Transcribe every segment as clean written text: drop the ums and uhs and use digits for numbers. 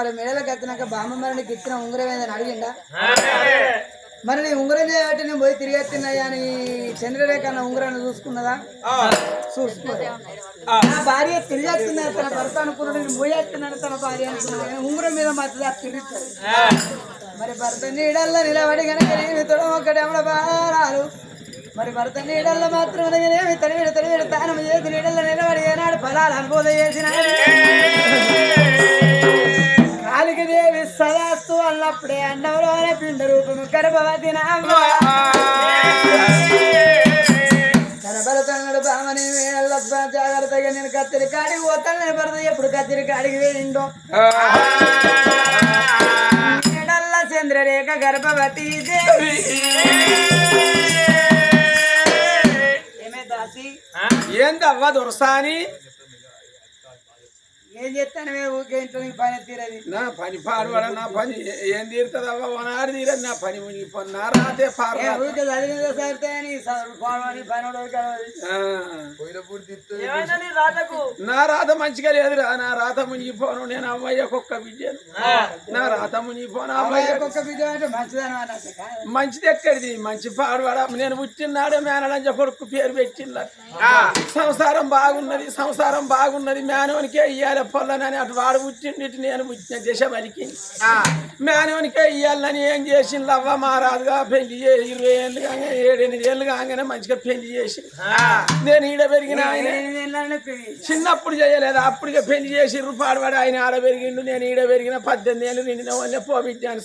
మరి మేడలకు ఎత్తినాక బామ్మ మరి నీకు ఇచ్చిన ఉంగరం ఏదని అడిగిందా మరి నీ ఉంగరం చేయబట్టి నేను పోయి తిరిగి ఎత్తినాయా అని చంద్రరేఖ అన్న ఉంగరాన్ని చూసుకున్నదా చూసుకో నా భార్య తిరిగి ఎత్తున్నా తన భర్త అనుకున్నాడు నేను పోయి ఎత్తున్నాను తన భార్య అనుకున్నాను ఉంగరం మీద మాత్రం తిరుగుతాడు మరి భర్త నీడల్లో నిలబడి కనుక నేను తొడ ఒకటెవడ బారాలు మరి భర్త నీడల్లో మాత్రం తడివిడ తానం చేసి నీడల్లో నిలబడి ఏనాడు ఫలాలు అనుభూత చేసిన కాళికదేవి సదాస్తు అన్నప్పుడే అన్నవరోనే పిండ రూపము గర్భవతి భరతన్నాడు బామని జాగ్రత్తగా నేను కత్తిరి కాడికి పోతాను నేను భరత ఎప్పుడు కత్తిరి కాడికి వేయిండో నీడల్ల చంద్రరేఖ గర్భవతి దేవి ఏందవ్వ దొరసాని ఏం చేస్తాను ఊకే ఇంట్లో పని తీరది నా పని పాడువాడ నా పని ఏం తీరుతుంది అవ్వ వనాడు తీరదు నా పని మునిగిపోయి నా రాతే ఊకే చదివిన సరితాయని నా రాత మంచిగా లేదురా నా రాత మునిగిపోను నేను అమ్మయ్య కుక్క బిడ్డను నా రాత మునిగిపోను అమ్మయ్య కుక్క బిడ్డ అంటే మంచిదనమాట మంచిది ఎక్కడిది మంచి పాడువాడ నేను పుట్టినాడే మేనలంజ కొడుకు పేరు పెట్టింది సంసారం బాగున్నది మేనవనికే ఇయ్యాలి పొల్లనని అటు వాడు పుట్టిండి నేను పుట్టిన దశ వలికింది మేనవనికే ఇయ్యాలని ఏం చేసింది అవ్వ మారాదుగా పెళ్లి 20 ఏళ్ళు కాగా 7-8 ఏళ్ళు కాగానే మంచిగా పెళ్లి చేసి నేను ఈడ పెరిగిన ఆయన చిన్నప్పుడు చేయలేదు అప్పటికే పెళ్లి చేసి పాడువాడు ఆయన ఆడ పెరిగిండు నేను ఈడ పెరిగిన 18 ఏళ్ళు నిండిన వాళ్ళే పోబిడ్డాను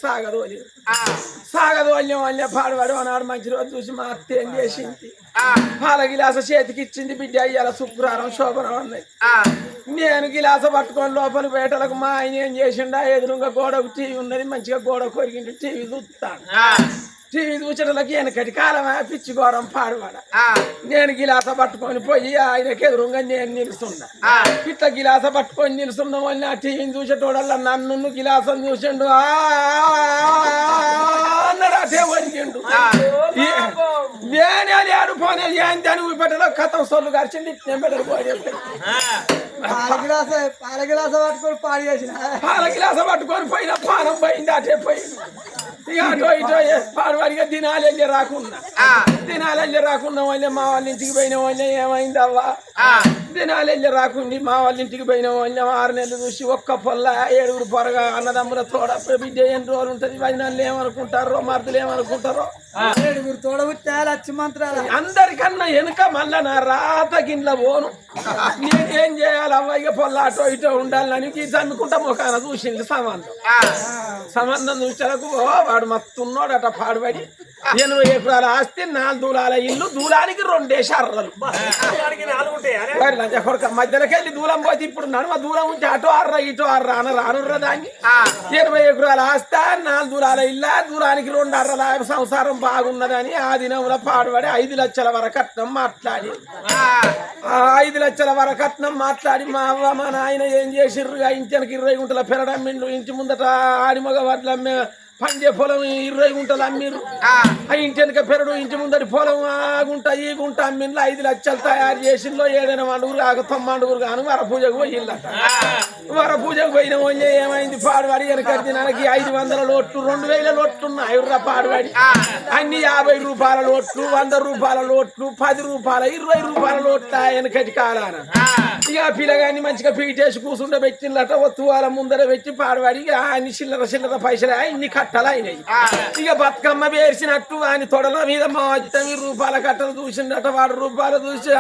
సాగదోల్యం వాళ్ళే పాడువాడు అన్నాడు మంచి రోజు చూసి మా అత్త ఏం చేసింది పాల గిలాస చేతికి ఇచ్చింది బిడ్డ అయ్యాల శుక్రవారం శోభనం అన్నది నేను గిలాస పట్టుకొని లోపల వేటలకు మా ఆయన ఏం చేసిండా ఎదురుగా గోడకు టీవీ ఉన్నది మంచిగా గోడ కొరిగిండు టీవీ చూస్తాను టీవీ చూచడానికి వెనకటి కాలమే పిచ్చి ఘోరం పాడువాడ నేను గిలాస పట్టుకొని పోయి ఆయనకి ఎదురుగా నేను నిలుస్తున్నా ఇట్లా గిలాస పట్టుకొని నిలుస్తున్న వాళ్ళని ఆ టీవీని చూసేటోడల్లా నన్ను గిలాసం చూసిండు అన్నాడు అదే వరిగిండు నేనే ఆడుపోనే ఏం దాని పెట్టలో కథం సొల్లు గడిచింది నేను పెట్టలు పోయి పాల గిలాస పట్టుకొని పాడు చేసిన పాల గిలాస పట్టుకొని పోయిన పానం పోయింది అటే పోయింది ఇక అటో ఇటో పాడువాడిగా దినాలెళ్ళి రాకుండా వాళ్ళే మా వాళ్ళ ఇంటికి పోయిన వాళ్ళే ఏమైంది అవ్వ దినాలెళ్ళి రాకుండా మా వాళ్ళ ఇంటికి పోయిన వాళ్ళే 6 నెలలు చూసి ఒక్క పొల్ల 7 పొరగా అన్నదమ్ముల తోడ బిడ్డ ఎన్ని రోజులు ఉంటుంది 10 నెలలు ఏమనుకుంటారో మరుదులు ఏమనుకుంటారో 7 తోడబుట్టా లక్ష మంత్రాలు అందరికన్నా వెనుక మళ్ళా నా రాత గిన్నెల పోను నేనేం చేయాలి అవ్వయ్య పొల్ల అటో ఇటో ఉండాలని చమ్ముకుంటా మొకాన చూసింది సంబంధం చూసేలకు వాడు మస్తున్నాడు అట పాడుబడి 80 ఎకరాల ఆస్తి 4 దూలాల ఇల్లు దూలానికి 2 అర్రలు మధ్యలోకి వెళ్ళి దూలం పోతే ఇప్పుడు నడుమ దూరం ఉంటే అటో అర్ర ఇటో అర్ర అని రానుర్ర దాన్ని 80 ఎకరాల ఆస్తి 4 దూలాల ఇల్లు దూరానికి 2 అర్రల సంసారం బాగున్నదని ఆ దినంలో పాడుబడి 5 లక్షల వరకట్నం మాట్లాడి 5 లక్షల వరకట్నం మాట్లాడి మా అవ్వ మా నాయన ఏం చేసిర్రుగా ఇంటికి 20 గుంటల పెరడమ్మిండు ఇంటి ముందట ఆడిమగ వడ్ల పంజే పొలం 20 గుంటలు అమ్మిరు ఆ ఇంటి వెనక పెరడు ఇంటి ముందటి పొలం ఆ గుంట ఈ గుంట అమ్మిన్లు 5 లక్షలు తయారు చేసిందో 7 మండుగురు కాక 9 గాను వరపూజకు పోయిందట వరపూజకు పోయిన వాళ్ళే ఏమైంది పాడువాడి వెనకటి నాకు 500 లోట్లు 2000 లోట్లు ఉన్నాయి పాడువాడి అన్ని 50 రూపాయల లోట్లు 100 రూపాయల లోట్లు 10 రూపాయల 20 రూపాయల లోట్ల వెనకటి కాలాన ఇక పిల్లగాన్ని మంచిగా పీటేసి కూర్చుంటే పెట్టినట ఒత్తువాల ముందర పెట్టి పాడువాడి అన్ని చిల్లర పైసలు ఇన్ని కట్టలు అయినాయి ఇక బతుకమ్మ పేర్చినట్టు ఆయన తొడల మీద మొత్తం 100 రూపాయల కట్టలు చూసిండట వాడు రూపాయలు చూసి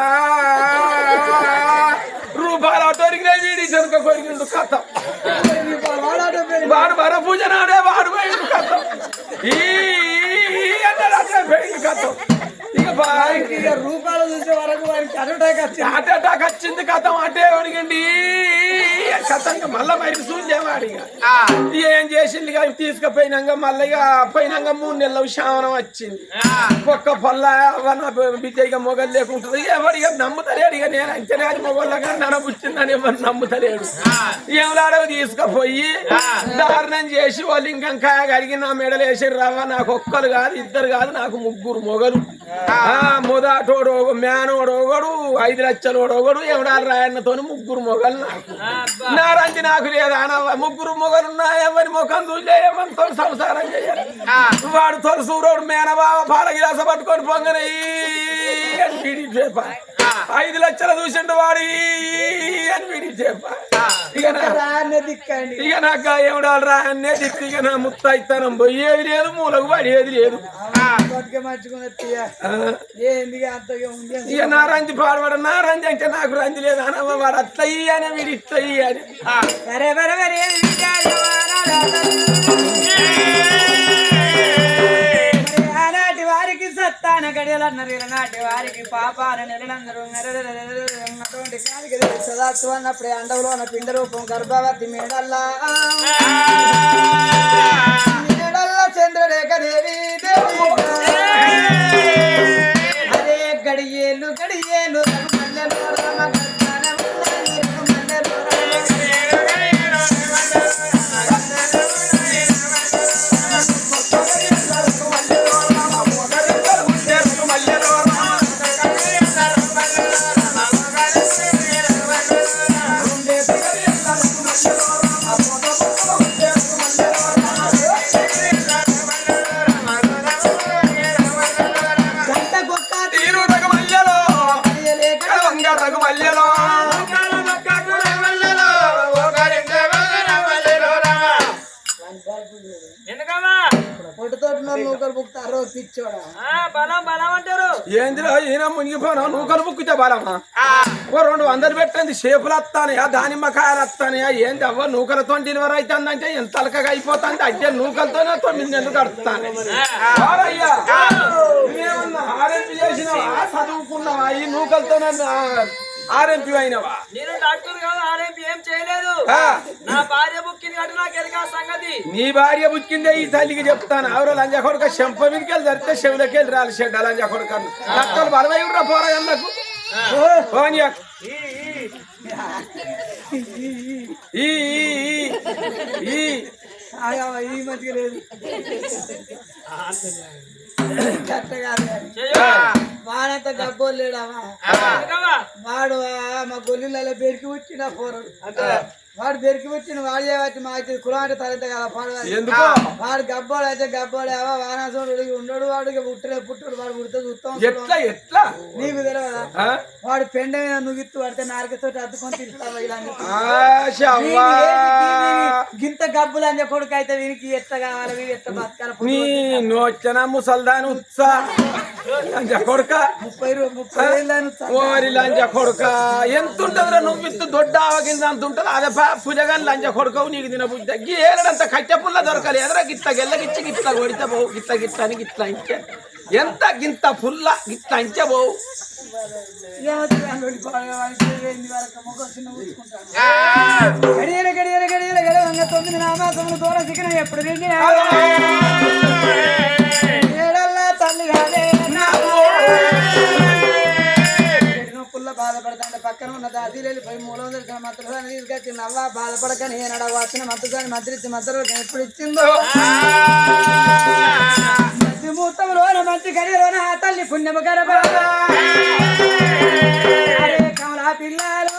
రూపాయలు అటోరికినా వీడి జనక కొరికిండు కథం వాడు వర పూజ నాడే వాడు పోయిండు కథం ఈ కథం ఇక రూపాయలు చూసే వరకు వారికి హార్ట్ అటాక్ వచ్చింది కథం అటే ఒడిగండి కథం మళ్ళా బయట చూసేవాడు ఇక ఏం చేసింది ఇక తీసుకుపోయినాక మళ్ళీ ఇక పోయినాక 3 నెలల శ్రావణం వచ్చింది ఒక్క పొల్ల బిడ్డ ఇక మొగలు లేకుంటుంది ఎవరు ఇక నమ్ముతలేడు ఇక నేను అంతనే అది మొగోళ్ళగా నడపుచ్చిందని ఎవరు నమ్ముతలేడు ఏమలాడవు తీసుకుపోయి దారుణం చేసి వాళ్ళు ఇంకాయ కడిగి నా మెడలు వేసి రవ్వ నాకు ఒక్కరు కాదు 2 కాదు నాకు 3 మొగలు మొదటోడు మేనోడు ఒకడు 5 లక్షలు ఒకడు ఎవడాలు రాయన్నతో 3 మొగలు నాకు నారంజి నాకు లేదా ముగ్గురు మొగలున్నాయి ఎవరి ముఖం చూసే ఎవరితో సంసారం చేయాలి వాడు తొలసూరోడు మేనబావ పాల గిలాస పట్టుకొని పొంగని 5 లక్షలు చూసిండు వాడి అని వీడి చెప్ప ఇక నాకు ఏమిడాలి రా అనే దిక్కు ఇక నా ముత్త ఇస్తానం పోయేది లేదు మూలకు పడేది లేదు ఇక నా రంజి పాడబడ నా రంజి అంటే నాకు రంజి లేదు అనమ్మ వాడు అత్తయ్యి అని వీడి ఇత్తయ్యి అని ఆనాటి వారికి సత్తాన గడియలన్నారు నాటి వారికి పాపాన నెలలందరూ అటువంటి కాలికి సదాత్వం అన్నప్పుడే అండవులో ఉన్న పిండ రూపం గర్భవతి మేడల్లా చంద్రరేఖ దేవి అదే గడియేలు గడియేలు ఏందిరా ఈయన మునిగిపోనా నూకలు బుక్కితే బలమా 200 పెట్టండి షేపులు వస్తానయా దానిమ్మకాయలు వస్తానయా ఏంది అవ్వ నూకలతో డెలివరీ అవుతుందంటే ఎంత తలకగా అయిపోతుంది అజ్జే నూకలతోనే 9 నెలలు కడుతాను ఆర్ఎంపీ చేసినవా చదువుకున్నావా ఈ నూకలతోనే ఆర్ఎంపీ అయినవా నేను డాక్టర్ కాదు ఆర్ఎంపీ ఏం చేయలేదు నా భార్య బుక్కింది కాబట్టి నాకు ఎరగా సంగతి నీ భార్య బుక్కిందే ఈ తల్లికి చెప్తాను ఎవరో లంజా కొడుక చెంప మీదకి వెళ్ళి జరిగితే చెవులకి వెళ్ళి రాలి షెడ్ లంజా కొడుక డాక్టర్ బలమై కూడా పోరాళ్ళకు ఈ మధ్య లేదు వాడంత గబ్బోలు లేడావా వాడు మా గొల్లిళ్ళలో బెరికి వచ్చిన పోరాడు వాడు బెరికి వచ్చిన వాడు చేయవచ్చు మా అయితే కులం అంటే తలెత్త కదా ఎందుకు వాడు గబ్బోడు అయితే గబ్బోడేవా వానాసుడు ఉండడు వాడు పుట్టడు వాడు పుడితే చూస్తాం ఎట్లా ఎట్లా నీకు తెలియదా వాడు పెండ మీద నువ్విత్తు పడితే నారకతో అద్దుకొని తింటావా గింత గబ్బులు అని కొడుకు అయితే వీరికి ఎత్త కావాలి వీరు ఎత్త బతకాలి వచ్చిన ముసల్దాని ఉత్సా లంజా కొడుక 30 ఓరి లంజా కొడుక ఎంత ఉంటుందిరా నువ్వు ఇత్తు దొడ్డ ఆవగింది అంత ఉంటుంది అదే పుజగాని లంజా కొడుకవు నీకు తినబుద్ధి ఏడంత కట్టె పుల్ల దొరకాలి ఎదరా గిట్ల గెల్లగిచ్చి గిట్ల కొడితే పోవు గిట్ల గిట్ల అని గిట్ల ఇంచే ఎంత గింత పుల్ల గిట్ల ఇంచే పోవు గడియల గడియల గడియల గడియ 9 నామాసములు దూరం సిగ్గిన ఎప్పుడు ఏడల్లా తల్లి కాదే పుల్ల బాధపడతాంటే పక్కన ఉన్న దాసీలు వెళ్ళిపోయి 300 మంత్రాన్ని తీసుకొచ్చి నవ్వా బాధపడకని ఏనాడ వచ్చిన మంత్రాన్ని మంత్రించి మంత్రం ఎప్పుడు ఇచ్చిందో మంచి ముహూర్తంలోన మంచి గడియలోన ఆ తల్లి పుణ్యము గరబ కమలా పిల్లలు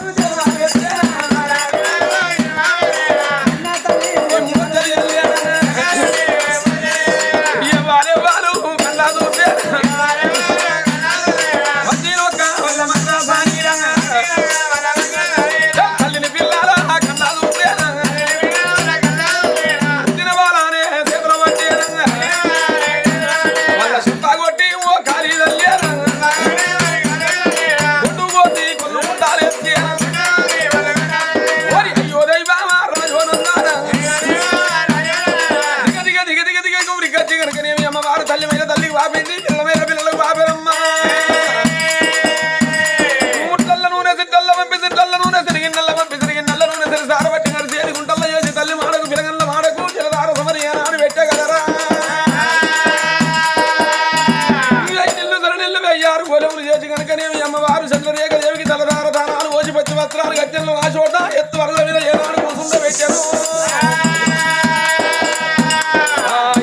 అమ్మవారు చంద్రరేఖ దేవికి తలదార దానాలు ఓసి పచ్చి వస్త్రాలు గట్టెల్లో ఆ చోట ఎత్తు వరద మీద ఏనాడు కూసుండ పెట్టాను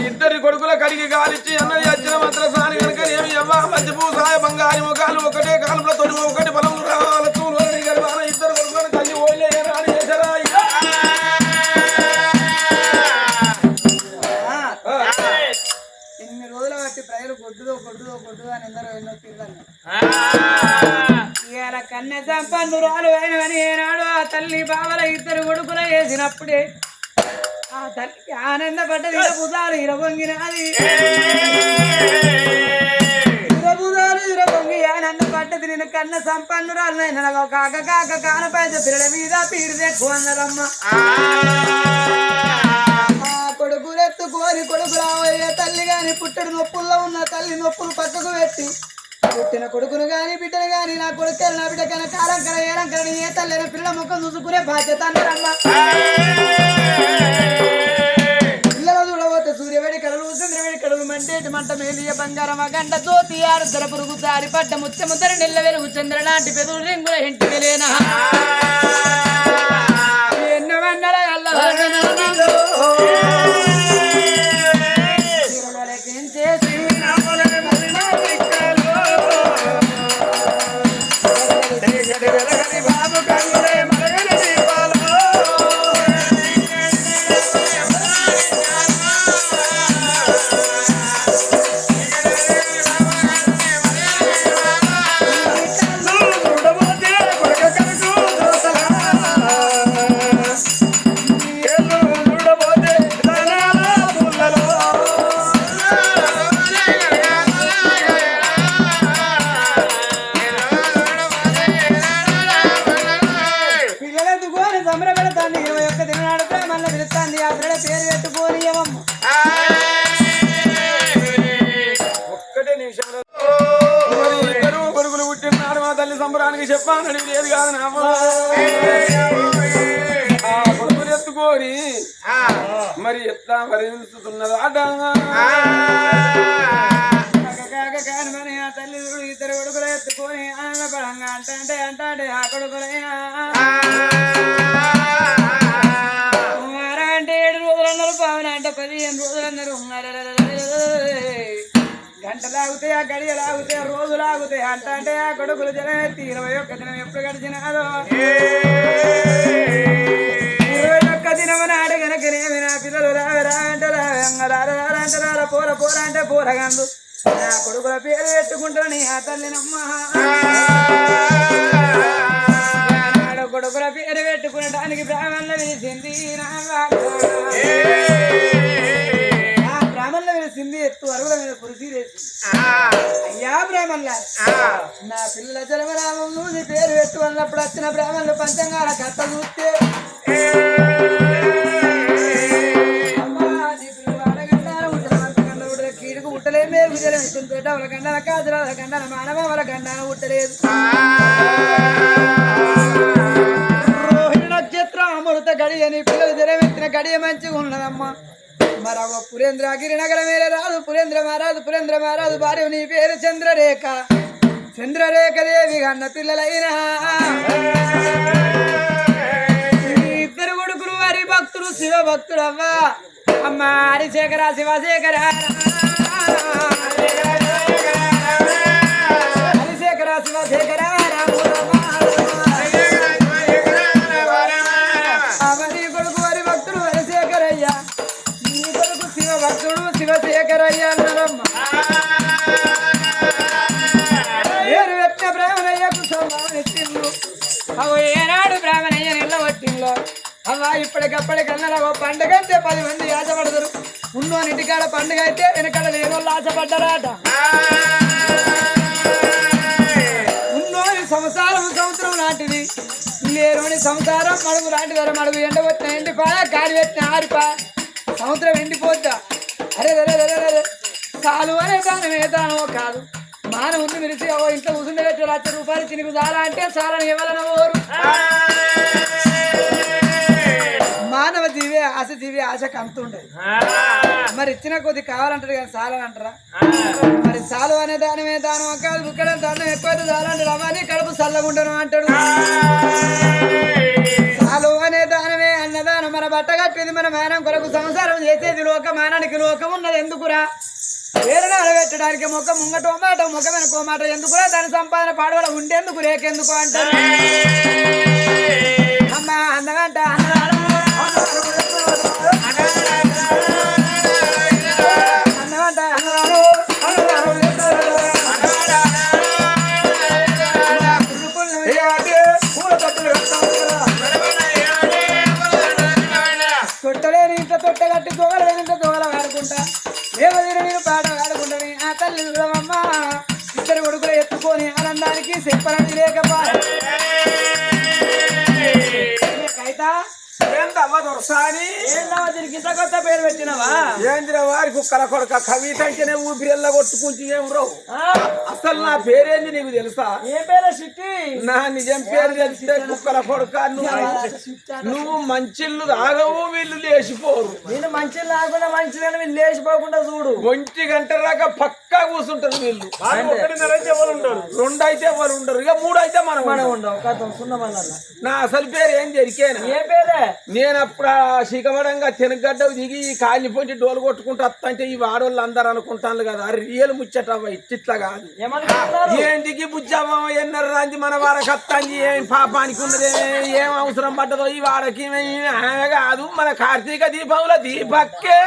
ఇద్దరి కొడుకుల కడిగి గాలిచ్చి అన్నది వచ్చిన మంత్రసాని కనుక ఏమి అవ్వ మధ్య పూసాయ బంగారి ముఖాలు ఒకటే కాలంలో తొలి ఒకటి పొలం రావాలి తూలు గర్భాన ఇద్దరు కొడుకులను తల్లి ఓళ్ళే ఏనాడు చేశారా కాబట్టి ప్రజలు గొడ్డుదో అని ఎందరో ఎన్నో తీర్లన్నారు. ఇలా కన్నె సంపన్నురాలు అయినవని ఏనాడు ఆ తల్లి బావల ఇద్దరు కొడుకులు వేసినప్పుడే ఆ తల్లికి ఆనందపడ్డది. ఇరబుదాలు ఇరబొంగినాది, ఇరబొంగి ఆనందపడ్డది. నేను కన్న సంపన్నురాలు అయిన కాక కానపైన పిల్లల మీద పీరు ఎక్కువ అన్నారమ్మ. కొడుకులు ఎత్తుకోని కొడుకు రావయ్యే తల్లి గాని పుట్టడు నొప్పుల్లో ఉన్న తల్లి నొప్పులు పక్కకు పెట్టి పుట్టిన కొడుకును గాని బిడ్డను గాని నా కొడుకు నా బిడ్డ కన్నా కాలం కడ ఏడం కడ ఏ తల్లి పిల్లల ముఖం చూసుకునే బాధ్యత అన్నారమ్మ. పిల్లల చూడబోతే సూర్యవేడి కడలు చంద్రవేడి కడలు మంటేటి మంట మేలియ బంగారమ గంట తోతి ఆరుద్దర పురుగు తారి పడ్డ ముత్యముద్దర నెల్ల వెలుగు చంద్ర నాటి పెదవులు రింగుల ఇంటి వెలేనా ఎన్నో వెన్నెల సంబరానికి చెప్పానని లేదు కాదు నా కొడుకులు ఎత్తుకోని మరి ఎట్లా వరించుతున్నదా కాని ఆ తల్లి ఇద్దరు కొడుకులు ఎత్తుకొని ఆనందపడంగా అంటే ఆ కొడుకులైనా 7 రోజులు అన్నారు, పావన అంటే 15 రోజులు అన్నారు. గంటలాగుతాయి, ఆ గడియలాగుతాయి, రోజులాగుతాయి అంటే ఆ కొడుకులు జనం ఎత్తి 21 దినం ఎప్పుడు గడిచినారో 21 దినం నాడు కనుకనేమి నా పిల్లలు రావరా అంటే రారా పోర అంటే పోరగందు నా కొడుకుల పేరు పెట్టుకుంటారని ఆ తల్లినమ్మ. కొడుకుల పేరు పెట్టుకునడానికి బ్రాహ్మణులు పిలిచింది బ్రాహ్మణులు పిలిచింది ఎత్తు అరుగుల మీద పురుషులేసి అయ్యా బ్రాహ్మణుల నా పిల్లల జన్మనామం నీ పేరు పెట్టు అన్నప్పుడు వచ్చిన బ్రాహ్మణులు పంచంగాల కట్ట చూస్తే కీడుకు ఉట్టలే మేలు విజయం ఇస్తుంది వాళ్ళ గండాల కాదుల గండాల మానవ వాళ్ళ గండాల ఉట్టలేదు. రోహిణి నక్షత్రం అమృత గడి అని పిల్లలు జరమెత్తిన గడియ మంచిగా ఉన్నదమ్మా. మరవ పురేంద్ర గిరినగర మేరే రాదు పురేంద్ర మహారాజు భార్య నీ పేరు చంద్రరేఖ దేవి అన్న పిల్లలైనా ఇద్దరు కొడుకులు వారి భక్తులు శివ భక్తుడవ్వా. అమ్మ హరిశేఖర శివశేఖర హరిశేఖర శివశేఖర నీ కొడుకు వారి భక్తుడు హరిశేఖరయ్య, నీ కొడుకు శివ భక్తుడు శివశేఖరయ్య అన్నారమ్మ. ఏరు పెట్టిన బ్రాహ్మణయ్యకు సంభావనిచ్చిండు. అవు ఏనాడు బ్రాహ్మణయ్య నిల్లబట్టిందో అవ్వా ఇప్పటికప్పటికన్నా పండుగ అంటే 10 మంది ఆశపడతారు. ఉన్నోని ఇంటికాడ పండుగ అయితే వెనకాల లేనోళ్ళు ఆశపడ్డారాట. ఉన్నోని సంవత్సరం లాంటిది, లేనోని సంసారం మడుగు లాంటిది. మడుగు ఎండ వచ్చిన ఎండిపాయ, గాలి పెట్టిన ఆరిపా, సంవత్సరం ఎండిపోద్దా. అరే చాలు అనే దానం ఏ దానమో కాదు. మానవుని పిలిచి ఇంట్లో కూర్చుండే పెట్టి 1,00,000 రూపాయలు తినిగి చాలా అంటే చాలని ఇవ్వాలని ఓరు. మానవ జీవే ఆశ జీవి ఆశకు అంతుండదు. మరి ఇచ్చిన కొద్ది కావాలంటారు కానీ చాలని అంటారా? మరి చాలు అనే దానమే దానం కాదు. ఇక్కడ దానం ఎక్కువైతే చాలంటారు. అవన్నీ కడుపు చల్లగుండను అంటాడు. చాలు అనే దానమే అన్నదానం. మన బట్ట కట్టేది మన మానం కొరకు, సంసారం చేసేది లోకమానానికి. లోకం ఉన్నది ఎందుకురా? వేరే పెట్టడానికి ముఖం ముంగటో మాట ముఖం వెనుకో మాట ఎందుకురా? దాని సంపాదన పాడవడం ఉండేందుకు రేకెందుకు అంటారు. అమ్మ అందగంట అన్నదానం అన్నమంట అన్నదానం తల్లి చూడమమ్మా ఇద్దరు కొడుకులు ఎత్తుకొని ఆనందానికి చెప్పనని లేకపోతే దీనికి ఇంత కొత్త పేరు పెట్టినవా ఏంద్ర వారి కుక్కల కొడక కవిత అంటేనే ఊపిరిల్లా కొట్టుకుంటూ ఏం రావు అసలు నా పేరేంది నీకు తెలుసా ఏ పేరు సిట్టి నా నిజం పేరు తెలిస్తే కుక్కల కొడక నువ్వు మంచిళ్ళు తాగవు వీళ్ళు లేచిపోరు నేను మంచి లేకుండా మంచిదని వీళ్ళు లేచిపోకుండా చూడు 1 గంట దాకా పక్కా కూర్చుంటారు వీళ్ళు 2 అయితే ఎవరు ఉండరు ఇక 3 అయితే మనం ఉండవు కథం సున్నమల్ల నా అసలు పేరు ఏం జరికేనా ఏ పేరే నేను అప్పుడు శిఖవడంగా తినగడ్డ దిగి కాలి పొంచి డోలు కొట్టుకుంటూ వస్తంటే ఈ వాడోళ్ళు అందరు అనుకుంటాను కదా రియల్ ముచ్చటవ్వ ఇట్లా కాదు ఏంటికి బుజ్జవ్వ ఎన్నర రాంది మన వాడకి వస్తాంది ఏం పాపానికి ఉన్నదే ఏం అవసరం పడ్డదో ఈ వాడకి కాదు మన కార్తీక దీపంలో దీపక్కే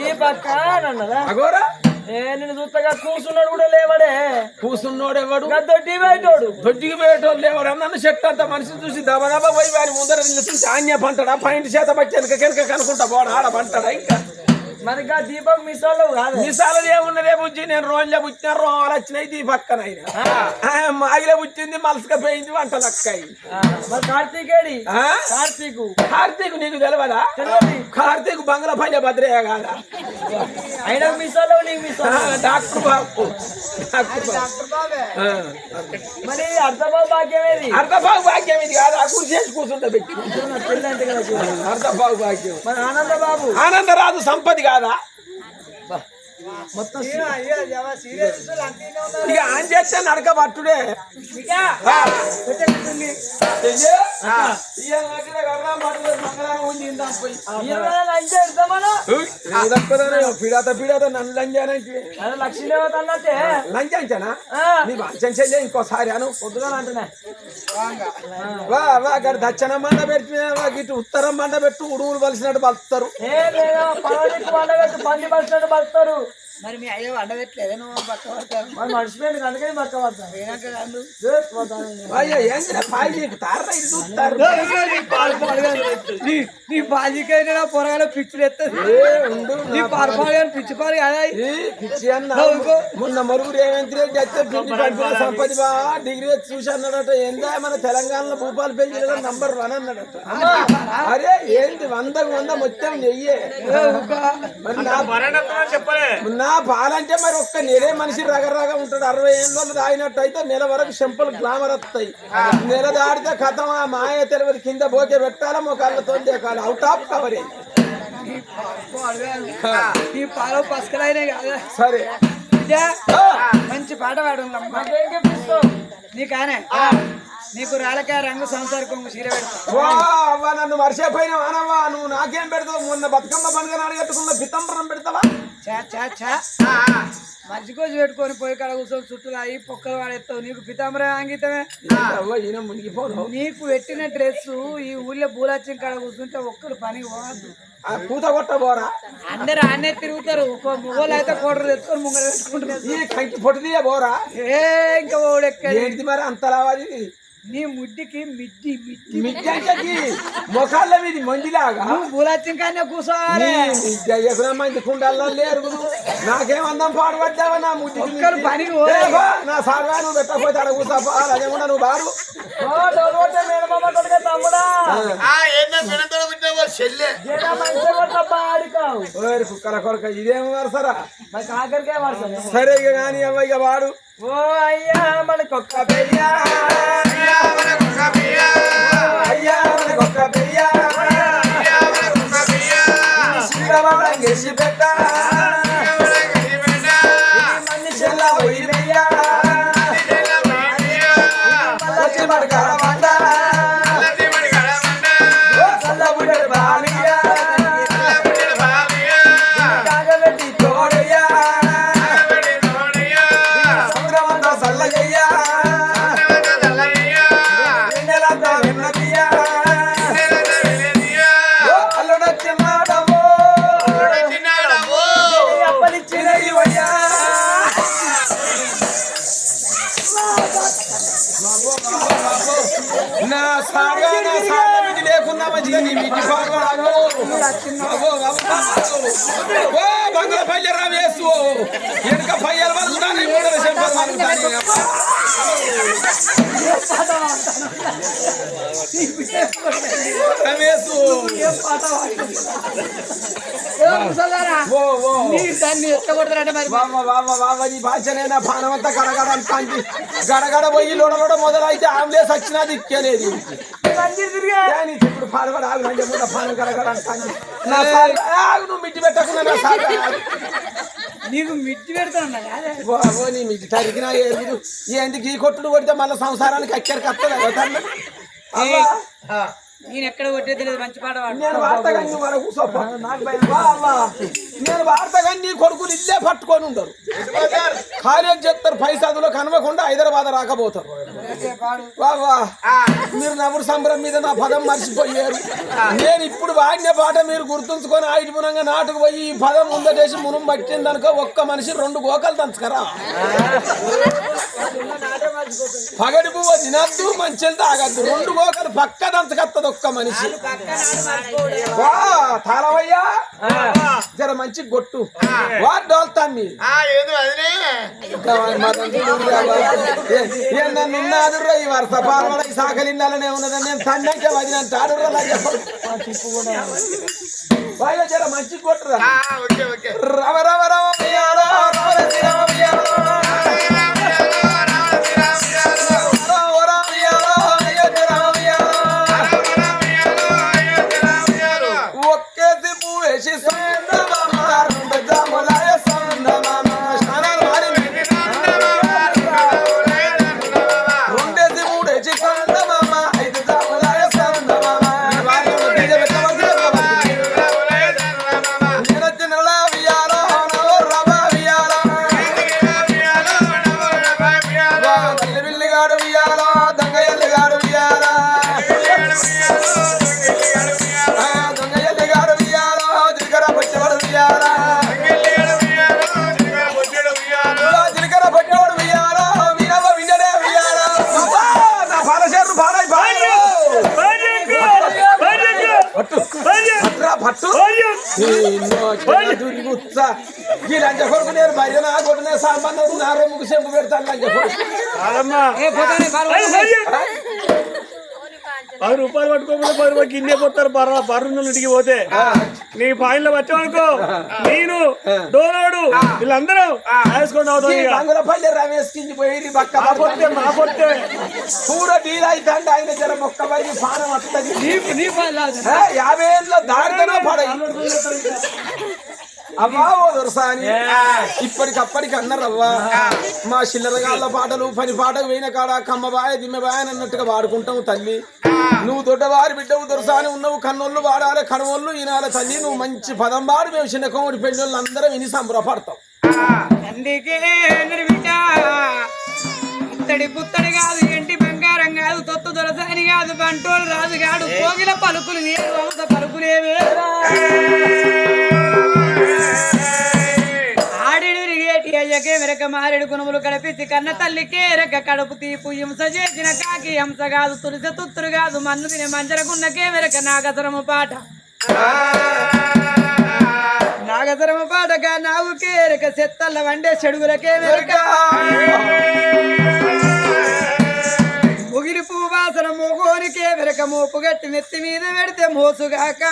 దీపక్క అన్నదా అగోరా నేను చూస్తగా కూర్చున్నాడు కూడా లేవడే కూర్చున్నోడెవడు దొడ్డి పోయేటోడు దొడ్డికి పోయేటోడు లేవడు నన్ను చెట్టు అంత మనిషిని చూసి దబదబ పోయి వారి ముందర నిలిచి ఆన్య పంటడా పైంటి చేత పచ్చి వెనక కనుకుంటా పోడు ఆడ పంటడా ఇంకా మరి దీపక్ మిసాలు కాదు మిసాలు ఏమున్నదే బుజ్జి నేను రోజులే పుట్టిన రోలు వచ్చినాయి దీపక్కన మాగిలే పుట్టింది మలసక పోయింది వంటలు అక్కాయి మరి కార్తీకేడి కార్తీక్ నీకు తెలియదా కార్తీక్ బంగ్లా పంజ భద్రయ్య కాదా అయినా మిసాలు నీకు మిసాలు డాక్టర్ బాబు మరి అర్ధబాబు భాగ్యం ఏది అర్ధబాబు భాగ్యం ఇది కాదు అక్కడ చేసి కూర్చుంటా పెట్టి అర్ధబాబు భాగ్యం మరి ఆనందబాబు ఆనందరాజు సంపది కాదా మొత్తం ఇక ఆన్ చేస్తే నడక పట్టుడే పీడాత నన్ను లక్ష్మీదేవత అన్నట్టే లంచానా నీ వంచం చెయ్యి ఇంకోసారి అను పొద్దుగా అంటున్నా అక్కడ దచ్చన మండ పెట్టి ఇటు ఉత్తరం మండ పెట్టు ఉడుగులు పలిసినట్టు పలుస్తారు బండి పలిసినట్టు పలుస్తారు మరి మీ అయ్యో వండబెట్టలేదు నువ్వు పక్క పడతాను మరి మర్చిపోయింది అందుకని పక్క పడతాను నీ బాజీకైనా పొరగాల పిచ్చులు ఎత్తది నీ పారపాడు కానీ పిచ్చి పారు కదా పిచ్చి అన్న మొన్న మరుగురు రేవంత్ రెడ్డి వచ్చే పిండి పంపిన సంపది బా డిగ్రీ చూసి అన్నాడట ఏందా మన తెలంగాణలో భూపాలపల్లి జిల్లాలో నంబర్ 1 అన్నాడట అరే ఏంటి 100 మొత్తం చెయ్యే నా పాలంటే మరి ఒక్క నెలే మనిషి రగరగా ఉంటాడు 60 ఏళ్ళు తాగినట్టు అయితే నెల వరకు సింపుల్ గ్లామర్ వస్తాయి నెల దాడితే కథం ఆ మాయ తెలియదు కింద బోకే పెట్టాలా మొక్కలతో కాదు అవుట్ ఆఫ్ కవరేజ్ ఈ పాలు పసుకలైనా కాదా సరే మంచి పాట పాడు నీకానే నీకు రాలకాయ రంగు సంసార కొంగు చీర పెడతావా నన్ను మర్చిపోయినా అనవా నువ్వు నాకేం పెడతావు మొన్న బతుకమ్మ పండుగ అడగట్టుకున్న పితంబరం పెడతావా మంచి కోసి పెట్టుకొని పోయి కాడ కూర్చొని చుట్టూ అయ్యి పొక్కలు వాడేస్తావు నీకు పితాంబరం అంగితమే నీకు పెట్టిన డ్రెస్ ఈ ఊళ్ళో పూలచ్చిన కాడ కూర్చుంటే ఒక్కరు పని పోవద్దు పూత కొట్ట పోరా అందరు ఆనే తిరుగుతారు మొగోళ్ళు అయితే కోటరు తెచ్చుకొని ముంగ తెచ్చుకుంటారు పొట్టి పోరా ఇంకా ఓడెక్కడి మరి అంతలావాది నీ ముడ్డికి మిడ్డి మిడ్డి మొఖాల మీది మందిలాగా పూలచ్చిన కానీ కూర్చోవాలి మంది కుండల్లో లేరు నాకేమందం పాడుపడ్డావా నా ముడ్డికి పని నా సాగా నువ్వు పెట్టకపోతే అక్కడ కూర్చోపోవాలి అదేమన్నా నువ్వు బారు కుక్కల కొరక ఇదేమో వరసరా సరే ఇక కానీ అవ్వ ఇక వాడు ఓ అయ్యా మనకొక్క పెయ్యా అయ్యా మనకొక్క పెయ్యా గెలిచి పెట్ట మనిషిలా పోయినయ్యా వచ్చి పడకాల మంట చల్లబుడ్డ బాలియా కాగబెట్టి తోడయ్యా సంగ్రమంతా చల్లయ్యా వెన్నెలంతా వెన్నదియా అల్లుడొచ్చినాడవో నా సాగా నా సాగా మిటి లేకున్నా మంచిగా నీ మిటి పాడవాడు ఓ బంగ్లా పల్లె వేసు వెనుక పయ్యాలు పలుకుతాను మూడవ చెంపలు పలుకుతాను రమేసు దాన్ని ఎత్తగొడతారంటే మరి బాబా నీ భాషనైనా పానమంతా గడగడ అంటాంది గడగడ పోయి లోడ మొదలైతే ఆంబులెన్స్ వచ్చినా దిక్కలేదు ఇప్పుడు పాడబడి ఆగు పానం గడగడ అంటాంది నా సార్ ఆగు నువ్వు మిట్టి పెట్టకుండా నా సార్ నీకు మిట్టి పెడతాను బాబో నీ మిట్టి తరిగినా ఏది ఎందుకు ఈ కొట్టుడు కొడితే మళ్ళీ సంసారానికి అక్కడికి వస్తుంది నేను ఎక్కడ కొట్టే తెలియదు మంచి పాట నేను వార్తగా వరకు నేను వార్తగా నీ కొడుకులు ఇల్లే పట్టుకొని ఉండరు కాలేజ్ చెప్తారు పైసాదులో కనవకుండా హైదరాబాద్ రాకపోతారు బాబా మీరు నవ్వుడు సంబరం మీద నా పదం మర్చిపోయారు నేను ఇప్పుడు వాడిన పాట మీరు గుర్తుంచుకొని ఆయుధమునంగా నాటుకు పోయి ఈ పదం ముందటేసి మునం పట్టిందనుకో ఒక్క మనిషి 2 గోకలు దంచుకరా పగడి పువ్వు తినద్దు మంచిలు తాగద్దు 2 గోకలు పక్క దంచకత్తది ఒక్క మనిషి తాళవయ్యా జర మంచి గొట్టు వాడు డోల్తాన్ని నన్నున్నాదుర్రా ఈ వరుస పాల్వడ ఈ సాకలిండాలనే ఉన్నదని నేను తన్నకే వదినంత ఆడుర్రా జర మంచి కొట్టురా రవ రవ రవ లంచ కొడుకు నేను భర్య నా కొట్టిన సంబంధం నా రొమ్ముకు చెంపు పెడతాను లంచ కొడుకు 10 రూపాయలు పట్టుకోకపోతే 10 రూపాయలు కిందే పోతారు బర్రు ఇంటికి పోతే నీ పాయింట్లో వచ్చావనుకో నేను డోనాడు వీళ్ళందరూ వేసుకొని అవుతుంది రమేష్ కింది పోయి మా పొట్టే పూర డీల్ అవుతాండి ఆయన జర మొక్క పడి పానం వస్తుంది 50 ఏళ్ళలో దాడితేనే పడై అవ్వా ఓ దొరసాని ఇప్పటికప్పటికి అన్నారవ్వా మా చిల్లరగాళ్ళ పాటలు పని పాటకు పోయిన కాడ కమ్మబాయ దిమ్మబాయ అన్నట్టుగా వాడుకుంటావు తల్లి నువ్వు దొడ్డవారి బిడ్డవు దొరసాని ఉన్నవు కన్నోళ్ళు వాడాలి కడవోళ్ళు ఈనాల తల్లి నువ్వు మంచి పదం వాడు మేము చిన్న కోమడి పెళ్ళోళ్ళు అందరం విని సంబరపడతాం అందుకే ఇత్తడి పుత్తడి కాదు ఎంటి బంగారం కాదు తొత్తు దొరసాని కాదు బంటోలు రాజు కాదు కోగిల పలుకులు వేరు వంశ పలుకులేవే అయ్యకే వెరక మారేడు గుణములు కడిపించి కన్న తల్లికే రెక్క కడుపు తీపు హింస చేసిన కాకి హంస కాదు తులసి తుత్తురు కాదు మన్ను తినే మంజరకున్నకే వెరక నాగసరము పాట నాగసరము పాటగా నావుకే రెక సెత్తల్ల వండే చెడుగులకే వెరక ముగిలి పువ్వు వాసన మోగోనికే వెరక మోపు గట్టి నెత్తి మీద పెడితే మోసుగాక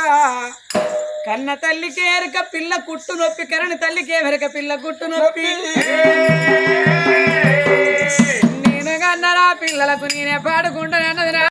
కన్న తల్లికే ఎరక పిల్ల కుట్టు నొప్పి కరణి తల్లికే వెరక పిల్ల కుట్టు నొప్పి నేను కన్నరా పిల్లలకు నేనే పాడుకుంటానన్నది